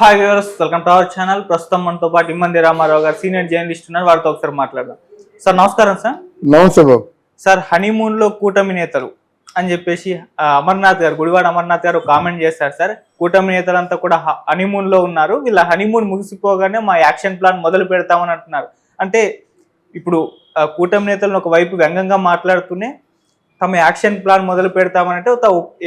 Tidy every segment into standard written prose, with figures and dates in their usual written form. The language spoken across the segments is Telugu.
Hi viewers, welcome to our channel. ప్రస్తుతం మనతో పాటు ఇమ్మంది రామారావు గారు సీనియర్ జర్నలిస్ట్ ఉన్నారు. వారితో ఒకసారి మాట్లాడదాం. సార్ నమస్కారం. సార్ నమస్తే బాబు. సార్ హనీమూన్ లో కూటమి నేతలు అని చెప్పేసి అమర్నాథ్ గారు, గుడివాడ అమర్నాథ్ గారు కామెంట్ చేశారు. సార్ కూటమి నేతలంతా కూడా హనీమూన్ లో ఉన్నారు, వీళ్ళ హనీమూన్ ముగిసిపోగానే మా యాక్షన్ ప్లాన్ మొదలు పెడతామని అంటున్నారు. అంటే ఇప్పుడు కూటమి నేతలను ఒకవైపు వ్యంగ్యంగా మాట్లాడుతూనే తమ యాక్షన్ ప్లాన్ మొదలు పెడతామనంటే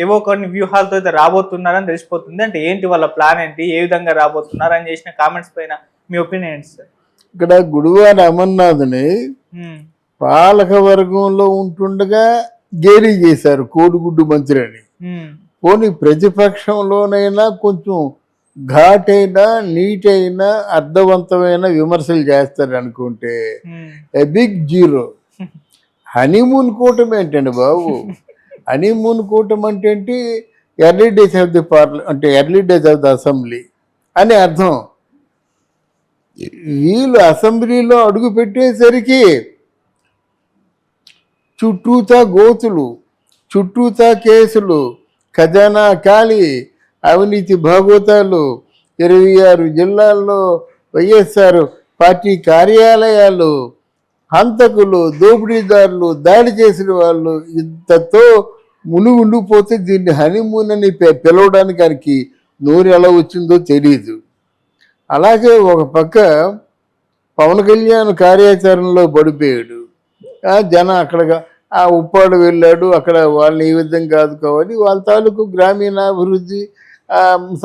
ఏవో కొన్ని వ్యూహాలతో అయితే రాబోతున్నారని తెలిసిపోతుంది. అంటే ఏంటి వాళ్ళ ప్లాన్ ఏంటి, ఏ విధంగా రాబోతున్నారు అని చేసిన కామెంట్స్ పైన మీ ఒపీనియన్ ఏంటి సార్? ఇక్కడ గుడివాడ అమర్నాథ్ని పాలక వర్గంలో ఉంటుండగా గేలీ చేశారు కోడిగుడ్డు మంత్రి అని. పోనీ ప్రతిపక్షంలోనైనా కొంచెం ఘాటైనా నీటైన అర్థవంతమైన విమర్శలు చేస్తారు అనుకుంటే ఏ బిగ్ జీరో. హనీమూన్ కూటమి ఏంటండి బాబు? హనీమూన్ కూటమి అంటే ఏంటి? Early days of the parliament అంటే early days of the assembly అని అర్థం. వీళ్ళు అసెంబ్లీలో అడుగు పెట్టేసరికి చుట్టూతా గోతులు, చుట్టూతా కేసులు, ఖజానా ఖాళీ, అవినీతి భాగోతాలు, 26 జిల్లాల్లో వైఎస్ఆర్ పార్టీ కార్యాలయాలు, హంతకులు, దోపిడీదారులు, దాడి చేసిన వాళ్ళు, ఇంతతో ఉండిపోతే దీన్ని హనీమూన్ అని పిలవడానికి నోరు ఎలా వచ్చిందో తెలియదు. అలాగే ఒక పక్క పవన్ కళ్యాణ్ కార్యాచరణలో పడిపోయాడు. జనం అక్కడ ఉప్పాడు వెళ్ళాడు, అక్కడ వాళ్ళని ఈ విధంగా ఆదుకోవాలి, వాళ్ళ తాలూకు గ్రామీణాభివృద్ధి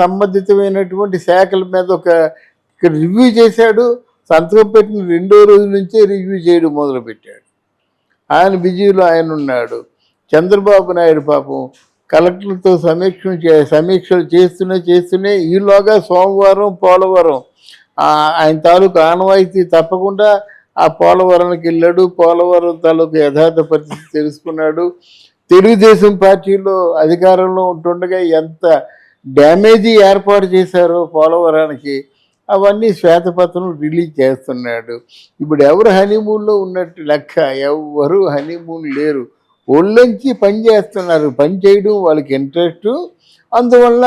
సంబంధితమైనటువంటి శాఖల మీద ఒక రివ్యూ చేశాడు. సంతకం పెట్టిన 2వ రోజు నుంచే రివ్యూ చేయడం మొదలుపెట్టాడు. ఆయన బిజీలో ఆయన ఉన్నాడు. చంద్రబాబు నాయుడు పాపం కలెక్టర్లతో సమీక్షలు చేస్తూనే ఈలోగా సోమవారం పోలవరం ఆయన తాలూకు ఆనవాయితీ తప్పకుండా ఆ పోలవరానికి వెళ్ళాడు. పోలవరం తాలూకు యథార్థ పరిస్థితి తెలుసుకున్నాడు. తెలుగుదేశం పార్టీలో అధికారంలో ఉంటుండగా ఎంత డ్యామేజీ ఏర్పాటు చేశారో పోలవరానికి అవన్నీ శ్వేతపత్రం రిలీజ్ చేస్తున్నాడు. ఇప్పుడు ఎవరు హనీమూన్లో ఉన్నట్టు లెక్క? ఎవరు హనీమూన్ లేరు. ఒళ్ళొంచి పని చేస్తున్నారు. పని చేయడం వాళ్ళకి ఇంట్రెస్ట్, అందువల్ల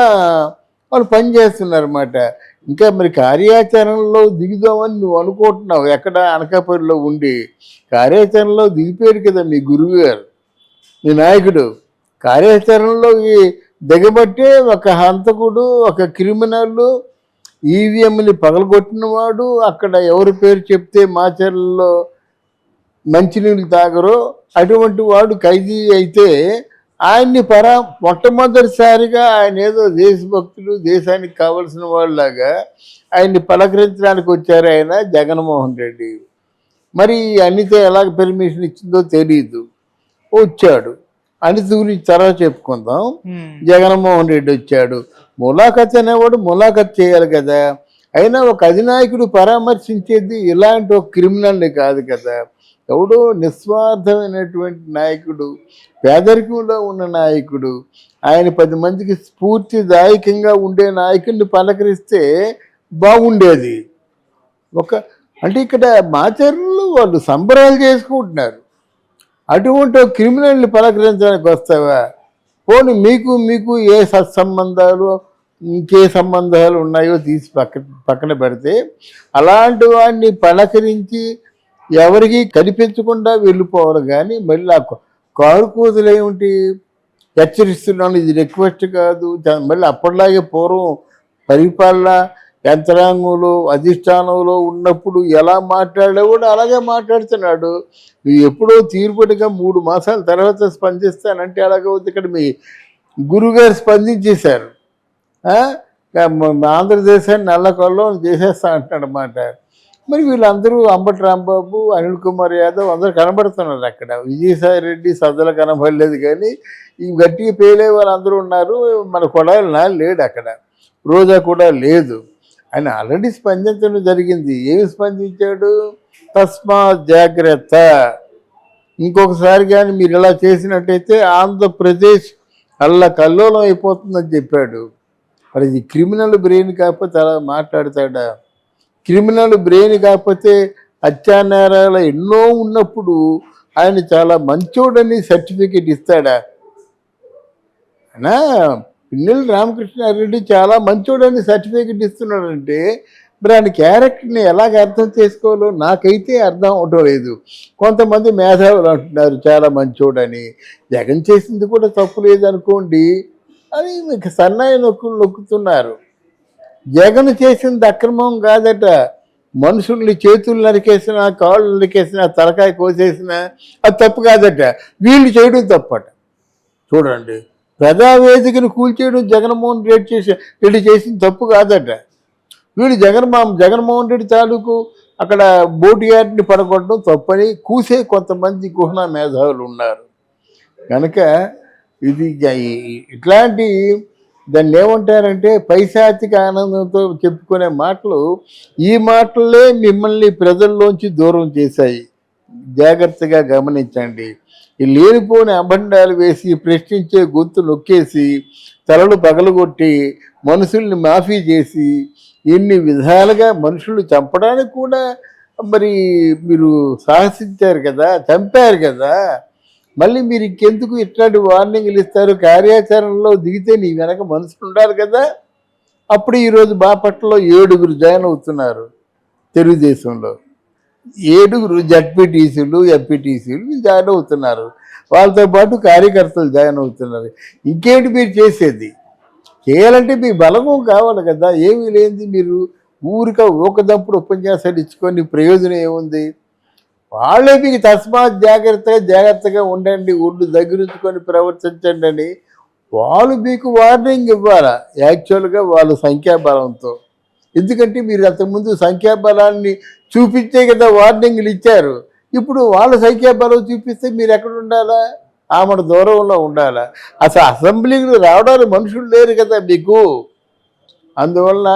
వాళ్ళు పని చేస్తున్నారు అన్నమాట. ఇంకా మరి కార్యాచరణలో దిగుదామని నువ్వు అనుకుంటున్నావు. ఎక్కడ అనకాపల్లిలో ఉండి కార్యాచరణలో దిగిపోయారు కదా మీ గురువు గారు, మీ నాయకుడు. కార్యాచరణలో దిగబట్టే ఒక హంతకుడు, ఒక క్రిమినల్, ఈవీఎంని పగలగొట్టినవాడు, అక్కడ ఎవరి పేరు చెప్తే మాచర్లలో మంచినీళ్ళు తాగరో అటువంటి వాడు ఖైదీ అయితే ఆయన్ని మొట్టమొదటిసారిగా ఆయన ఏదో దేశభక్తులు, దేశానికి కావలసిన వాళ్ళలాగా ఆయన్ని పలకరించడానికి వచ్చారు ఆయన జగన్మోహన్ రెడ్డి. మరి అనిత ఎలాగ పర్మిషన్ ఇచ్చిందో తెలీదు, వచ్చాడు. అనిత గురించి తర్వాత చెప్పుకుందాం. జగన్మోహన్ రెడ్డి వచ్చాడు. ములాఖత్ అనేవాడు ములాఖత్ చేయాలి కదా. అయినా ఒక అధినాయకుడు పరామర్శించేది ఇలాంటి ఒక క్రిమినల్ని కాదు కదా. ఎవడో నిస్వార్థమైనటువంటి నాయకుడు, పేదరికంలో ఉన్న నాయకుడు, ఆయన 10 మందికి స్ఫూర్తిదాయకంగా ఉండే నాయకుడిని పలకరిస్తే బాగుండేది. అంటే ఇక్కడ మాచర్లు వాళ్ళు సంబరాలు చేసుకుంటున్నారు. అటువంటి ఒక క్రిమినల్ని పలకరించడానికి వస్తావా? పోనీ మీకు ఏ సత్సంబంధాలు, ఇంకే సంబంధాలు ఉన్నాయో తీసి పక్కన పెడితే అలాంటి వాడిని పలకరించి ఎవరికి కనిపించకుండా వెళ్ళిపోవాలి. కానీ మళ్ళీ ఆ కారు కూతులు ఏమిటి హెచ్చరిస్తున్నాను, ఇది రిక్వెస్ట్ కాదు. మళ్ళీ అప్పటిలాగే పూర్వం పరిపాలన యంత్రాంగంలో అధిష్టానంలో ఉన్నప్పుడు ఎలా మాట్లాడేవాడు అలాగే మాట్లాడుతున్నాడు. నువ్వు ఎప్పుడో తీర్పుడిగా 3 మాసాల తర్వాత స్పందిస్తానంటే అలాగే ఉంది. ఇక్కడ మీ గురుగారు స్పందించేశారు. ఆంధ్రదేశాన్ని నల్లకొల్లం చేసేస్తా అంటున్నమాట. మరి వీళ్ళందరూ అంబటి రాంబాబు, అనిల్ కుమార్ యాదవ్ అందరూ కనబడుతున్నారు అక్కడ. విజయసాయి రెడ్డి సజ్జలు కనబడలేదు, కానీ ఈ గట్టిగా పేలే వాళ్ళందరూ ఉన్నారు. మన కొడాలి లేడు అక్కడ, రోజా కూడా లేదు. ఆయన ఆల్రెడీ స్పందించడం జరిగింది. ఏమి స్పందించాడు? తస్మాత్ జాగ్రత్త, ఇంకొకసారి కానీ మీరు ఇలా చేసినట్టయితే ఆంధ్రప్రదేశ్ కల్లోలం అయిపోతుందని చెప్పాడు. మరి ఇది క్రిమినల్ బ్రెయిన్ కాకపోతే అలా మాట్లాడతాడా? క్రిమినల్ బ్రెయిన్ కాకపోతే హత్యానేరాలు ఎన్నో ఉన్నప్పుడు ఆయన చాలా మంచోడని సర్టిఫికెట్ ఇస్తాడా? అయినా పిన్నెల రామకృష్ణారెడ్డి చాలా మంచోడని సర్టిఫికెట్ ఇస్తున్నాడంటే మరి ఆయన క్యారెక్టర్ని ఎలాగ అర్థం చేసుకోవాలో నాకైతే అర్థం అవటం లేదు. కొంతమంది మేధావులు అంటున్నారు చాలా మంచోడని. జగన్ చేసింది కూడా తప్పు లేదనుకోండి అని మీకు సన్నాయి నొక్కుతున్నారు. జగన్ చేసింది అక్రమం కాదట. మనుషుల్ని చేతులు నరికేసిన, కాళ్ళు నరికేసిన, తలకాయ కోసేసిన అది తప్పు కాదట. వీళ్ళు చేయడం తప్పట. చూడండి, ప్రజావేదికను కూల్చేయడం జగన్మోహన్ రెడ్డి చేసిన తప్పు కాదట. వీడు జగన్మోహన్ రెడ్డి తాలూకు అక్కడ బోటు యార్డ్ని పడగొట్టడం తప్పని కూసే కొంతమంది కుహన మేధావులు ఉన్నారు. కనుక ఇది ఇట్లాంటి దాన్ని ఏమంటారంటే పైశాచిక ఆనందంతో చెప్పుకునే మాటలు, ఈ మాటలే మిమ్మల్ని ప్రజల్లోంచి దూరం చేశాయి. జాగ్రత్తగా గమనించండి. ఈ లేనిపోని అబండాలు వేసి ప్రశ్నించే గొంతు నొక్కేసి తలలు పగలగొట్టి మనుషుల్ని మాఫీ చేసి ఎన్ని విధాలుగా మనుషులు చంపడానికి కూడా మరి మీరు సాహసించారు కదా, చంపారు కదా. మళ్ళీ మీరు ఇంకెందుకు ఇట్లాంటి వార్నింగ్లు ఇస్తారు? కార్యాచరణలో దిగితే నీ వెనక మనుషులు ఉండాలి కదా. అప్పుడు ఈరోజు బాపట్లలో 7 జాయిన్ అవుతున్నారు తెలుగుదేశంలో. 7 జడ్పీటీసీలు, ఎంపీటీసీలు జాయిన్ అవుతున్నారు. వాళ్ళతో పాటు కార్యకర్తలు జాయిన్ అవుతున్నారు. ఇంకేంటి మీరు చేసేది? చేయాలంటే మీ బలము కావాలి కదా. ఏమీ లేనిది మీరు ఊకదంపుడు ఉపన్యాసాలు ఇచ్చుకొని ప్రయోజనం ఏముంది? వాళ్ళే మీకు తస్మాత్ జాగ్రత్తగా ఉండండి, ఒళ్ళు దగ్గరుంచుకొని ప్రవర్తించండి అని వాళ్ళు మీకు వార్నింగ్ ఇవ్వాలా యాక్చువల్గా వాళ్ళ సంఖ్యాబలంతో. ఎందుకంటే మీరు అంతకుముందు సంఖ్యాబలాన్ని చూపించే కదా వార్నింగ్లు ఇచ్చారు. ఇప్పుడు వాళ్ళ సంఖ్యాబలం చూపిస్తే మీరు ఎక్కడ ఉండాలా? ఆమె దూరంలో ఉండాలా? అసలు అసెంబ్లీకి రావడానికి మనుషులు లేరు కదా మీకు. అందువల్ల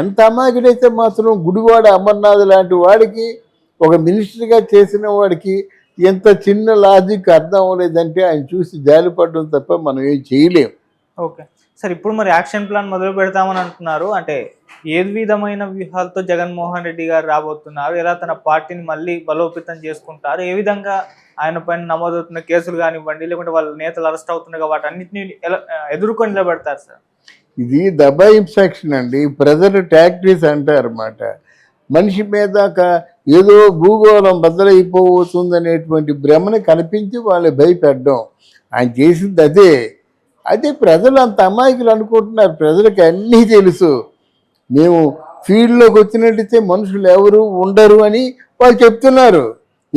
ఎంత అమాయకుడైతే మాత్రం గుడివాడ అమర్నాథ్ లాంటి వాడికి, ఒక మినిస్టర్గా చేసిన వాడికి ఎంత చిన్న లాజిక్ అర్థం అవ్వలేదంటే ఆయన చూసి జాలిపడడం తప్ప మనం ఏం చేయలేం. ఓకే సార్, ఇప్పుడు మరి యాక్షన్ ప్లాన్ మొదలు పెడతామని అంటున్నారు. అంటే ఏ విధమైన వ్యూహాలతో జగన్మోహన్ రెడ్డి గారు రాబోతున్నారు? ఎలా తన పార్టీని మళ్ళీ బలోపేతం చేసుకుంటారు? ఏ విధంగా ఆయన పైన నమోదవుతున్న కేసులు కానివ్వండి, లేకుంటే వాళ్ళ నేతలు అరెస్ట్ అవుతున్నాయి, వాటన్నిటిని ఎలా ఎదుర్కొని నిలబెడతారు సార్? ఇది దబాయింపు అండి. ప్రజలు టాక్టీస్ అంటారన్నమాట. మనిషి మీద ఏదో భూగోళం బద్దలైపోతుందనేటువంటి భ్రమని కనిపించి వాళ్ళు భయపెట్టడం. ఆయన చేసింది అదే ప్రజలు అంత అమాయకులు అనుకుంటున్నారు. ప్రజలకు అన్నీ తెలుసు. మేము ఫీల్డ్లోకి వచ్చినట్టయితే మనుషులు ఎవరు ఉండరు అని వాళ్ళు చెప్తున్నారు.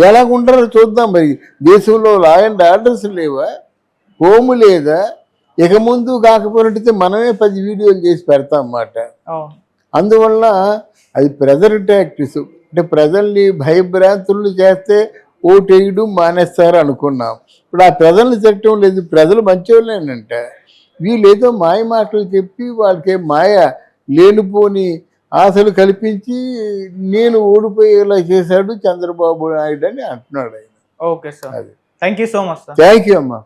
ఎలా ఉండరో చూద్దాం. మరి దేశంలో లా అండ్ ఆర్డర్స్ లేవా? హోము లేదా? ఇక ముందు కాకపోయినట్టయితే మనమే 10 వీడియోలు చేసి పెడతాం అన్నమాట. అందువల్ల అది ప్రజల టాక్టిక్స్. అంటే ప్రజల్ని భయభ్రాంతులు చేస్తే ఓటేయడం మానేస్తారు అనుకున్నాం. ఇప్పుడు ఆ ప్రజల్ని తిట్టడం లేదు. ప్రజలు మంచివాళ్ళేనంట. వీళ్ళు ఏదో మాయ మాటలు చెప్పి వాళ్ళకి మాయ లేనిపోని ఆశలు కల్పించి నేను ఓడిపోయేలా చేశాడు చంద్రబాబు నాయుడు అని అంటున్నాడు ఆయన. Okay sir, thank you so much sir. Thank you అమ్మా.